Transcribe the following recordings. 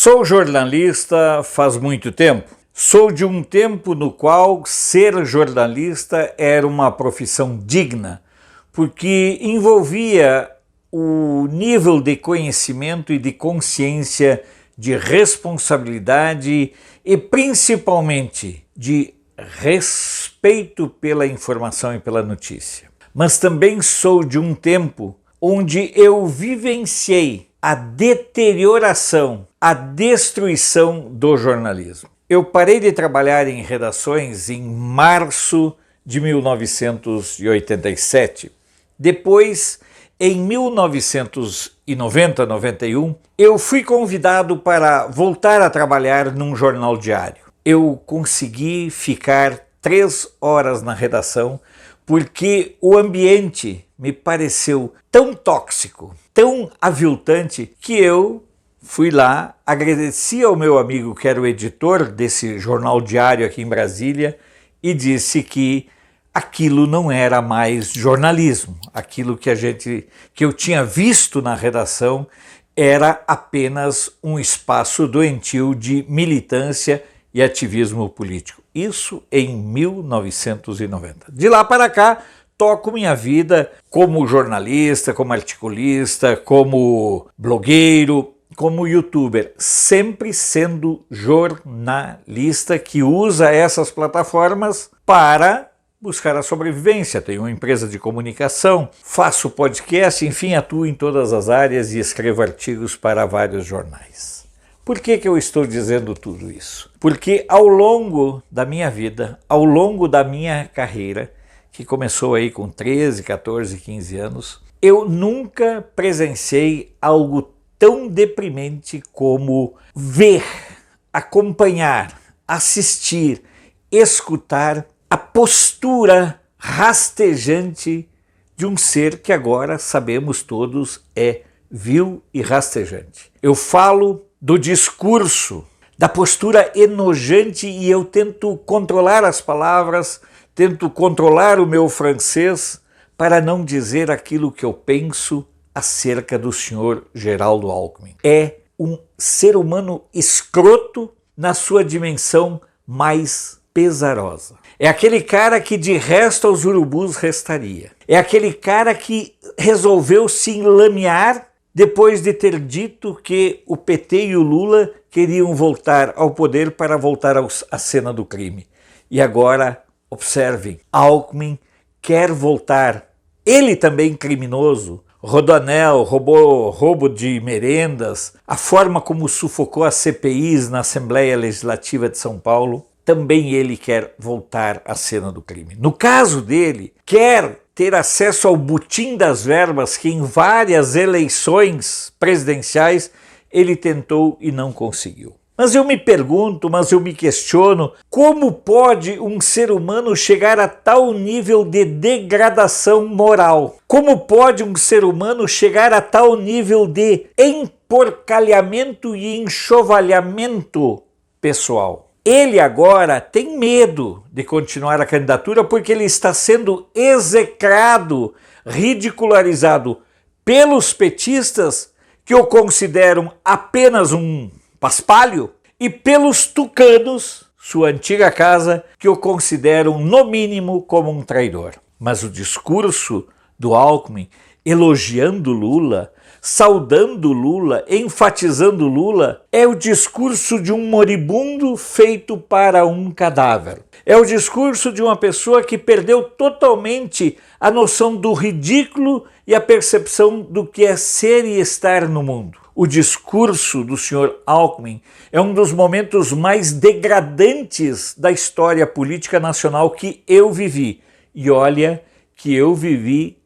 Sou jornalista faz muito tempo. Sou de um tempo no qual ser jornalista era uma profissão digna, porque envolvia o nível de conhecimento e de consciência, de responsabilidade e principalmente de respeito pela informação e pela notícia. Mas também sou de um tempo onde eu vivenciei a deterioração, a destruição do jornalismo. Eu parei de trabalhar em redações em março de 1987. Depois, em 1990, 91, eu fui convidado para voltar a trabalhar num jornal diário. Eu consegui ficar 3 horas na redação porque o ambiente me pareceu tão tóxico, tão aviltante, que eu fui lá, agradeci ao meu amigo que era o editor desse jornal diário aqui em Brasília e disse que aquilo não era mais jornalismo, aquilo que eu tinha visto na redação era apenas um espaço doentio de militância e ativismo político. Isso em 1990. De lá para cá, toco minha vida como jornalista, como articulista, como blogueiro, como youtuber, sempre sendo jornalista que usa essas plataformas para buscar a sobrevivência. Tenho uma empresa de comunicação, faço podcast, enfim, atuo em todas as áreas e escrevo artigos para vários jornais. Por que eu estou dizendo tudo isso? Porque ao longo da minha vida, ao longo da minha carreira, que começou aí com 13, 14, 15 anos, eu nunca presenciei algo tão deprimente como ver, acompanhar, assistir, escutar a postura rastejante de um ser que agora sabemos todos é vil e rastejante. Eu falo do discurso, da postura enojante e eu tento controlar as palavras, tento controlar o meu francês para não dizer aquilo que eu penso acerca do senhor Geraldo Alckmin. É um ser humano escroto na sua dimensão mais pesarosa. É aquele cara que de resto aos urubus restaria. É aquele cara que resolveu se enlamear depois de ter dito que o PT e o Lula queriam voltar ao poder para voltar à cena do crime. E agora, observem, Alckmin quer voltar, ele também criminoso, Rodoanel, roubo de merendas, a forma como sufocou as CPIs na Assembleia Legislativa de São Paulo, também ele quer voltar à cena do crime. No caso dele, quer ter acesso ao butim das verbas que em várias eleições presidenciais ele tentou e não conseguiu. Mas eu me pergunto, mas eu me questiono, como pode um ser humano chegar a tal nível de degradação moral? Como pode um ser humano chegar a tal nível de emporcalhamento e enxovalhamento pessoal? Ele agora tem medo de continuar a candidatura porque ele está sendo execrado, ridicularizado pelos petistas que o consideram apenas um paspalho e pelos tucanos, sua antiga casa, que o consideram no mínimo como um traidor. Mas o discurso do Alckmin elogiando Lula, saudando Lula, enfatizando Lula, é o discurso de um moribundo feito para um cadáver. É o discurso de uma pessoa que perdeu totalmente a noção do ridículo e a percepção do que é ser e estar no mundo. O discurso do senhor Alckmin é um dos momentos mais degradantes da história política nacional que eu vivi. E olha que eu vivi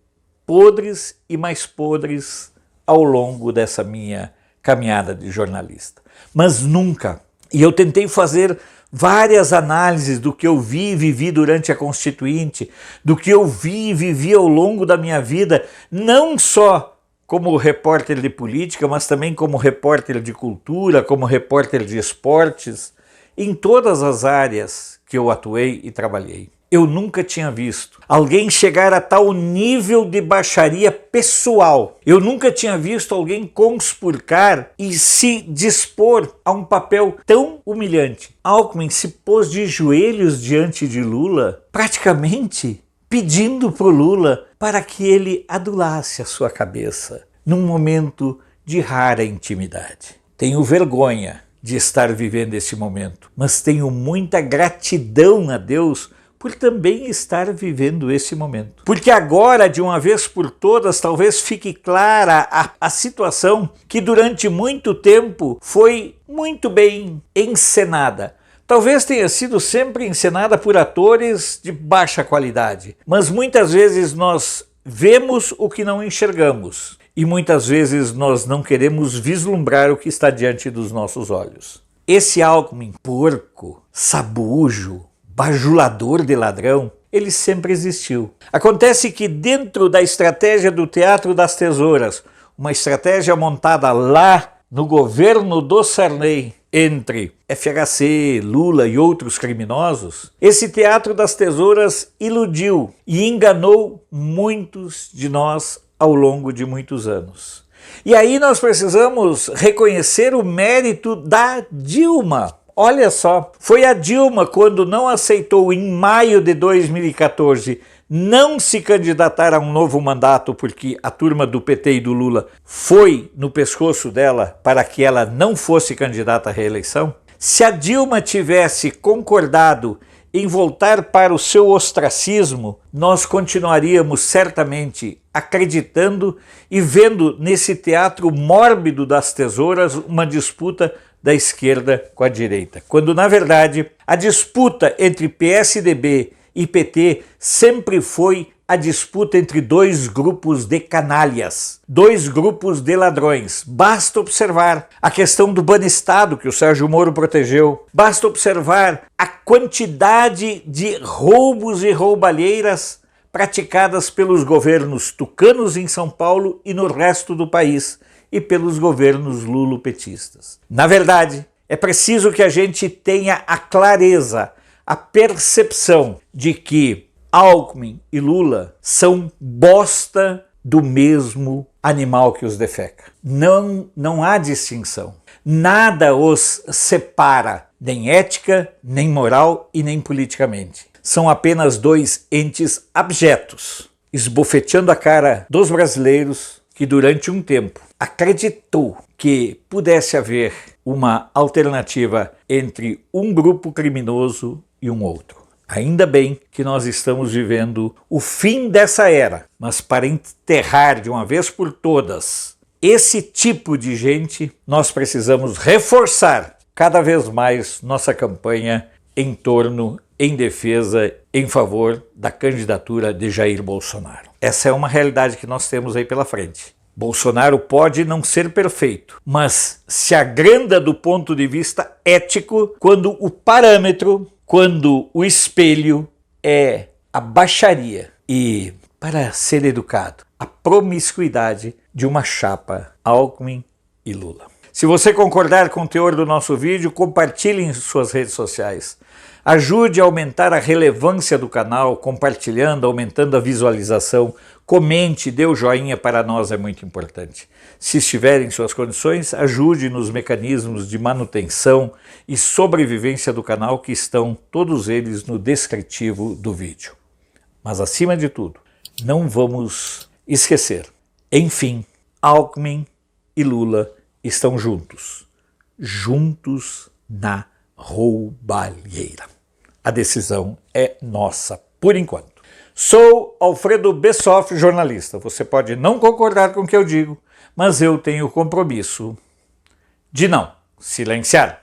podres e mais podres ao longo dessa minha caminhada de jornalista. Mas nunca, e eu tentei fazer várias análises do que eu vi e vivi durante a Constituinte, do que eu vi e vivi ao longo da minha vida, não só como repórter de política, mas também como repórter de cultura, como repórter de esportes, em todas as áreas que eu atuei e trabalhei. eu nunca tinha visto alguém chegar a tal nível de baixaria pessoal. Eu nunca tinha visto alguém conspurcar e se dispor a um papel tão humilhante. Alckmin se pôs de joelhos diante de Lula, praticamente pedindo para o Lula para que ele adulasse a sua cabeça, num momento de rara intimidade. Tenho vergonha de estar vivendo esse momento, mas tenho muita gratidão a Deus por também estar vivendo esse momento. Porque agora, de uma vez por todas, talvez fique clara a situação que durante muito tempo foi muito bem encenada. Talvez tenha sido sempre encenada por atores de baixa qualidade, mas muitas vezes nós vemos o que não enxergamos e muitas vezes nós não queremos vislumbrar o que está diante dos nossos olhos. Esse Alckmin porco, sabujo, bajulador de ladrão, ele sempre existiu. Acontece que dentro da estratégia do Teatro das Tesouras, uma estratégia montada lá no governo do Sarney, entre FHC, Lula e outros criminosos, esse Teatro das Tesouras iludiu e enganou muitos de nós ao longo de muitos anos. E aí nós precisamos reconhecer o mérito da Dilma. Olha só, foi a Dilma quando não aceitou em maio de 2014 não se candidatar a um novo mandato porque a turma do PT e do Lula foi no pescoço dela para que ela não fosse candidata à reeleição. Se a Dilma tivesse concordado em voltar para o seu ostracismo, nós continuaríamos certamente acreditando e vendo nesse teatro mórbido das tesouras uma disputa da esquerda com a direita, quando na verdade a disputa entre PSDB e PT sempre foi a disputa entre dois grupos de canalhas, dois grupos de ladrões. Basta observar a questão do banestado que o Sérgio Moro protegeu, basta observar a quantidade de roubos e roubalheiras praticadas pelos governos tucanos em São Paulo e no resto do país, e pelos governos lulopetistas. Na verdade, é preciso que a gente tenha a clareza, a percepção de que Alckmin e Lula são bosta do mesmo animal que os defeca. Não há distinção. Nada os separa, nem ética, nem moral e nem politicamente. São apenas dois entes abjetos, esbofeteando a cara dos brasileiros que durante um tempo acreditou que pudesse haver uma alternativa entre um grupo criminoso e um outro. Ainda bem que nós estamos vivendo o fim dessa era, mas para enterrar de uma vez por todas esse tipo de gente, nós precisamos reforçar cada vez mais nossa campanha em torno, em defesa, em favor da candidatura de Jair Bolsonaro. Essa é uma realidade que nós temos aí pela frente. Bolsonaro pode não ser perfeito, mas se agranda do ponto de vista ético quando o parâmetro, quando o espelho é a baixaria e, para ser educado, a promiscuidade de uma chapa Alckmin e Lula. Se você concordar com o teor do nosso vídeo, compartilhe em suas redes sociais. Ajude a aumentar a relevância do canal, compartilhando, aumentando a visualização. Comente, dê o joinha, para nós é muito importante. Se estiver em suas condições, ajude nos mecanismos de manutenção e sobrevivência do canal, que estão todos eles no descritivo do vídeo. Mas acima de tudo, não vamos esquecer. Enfim, Alckmin e Lula estão juntos. Juntos na roubalheira. A decisão é nossa, por enquanto. Sou Alfredo Bessoff, jornalista. Você pode não concordar com o que eu digo, mas eu tenho o compromisso de não silenciar.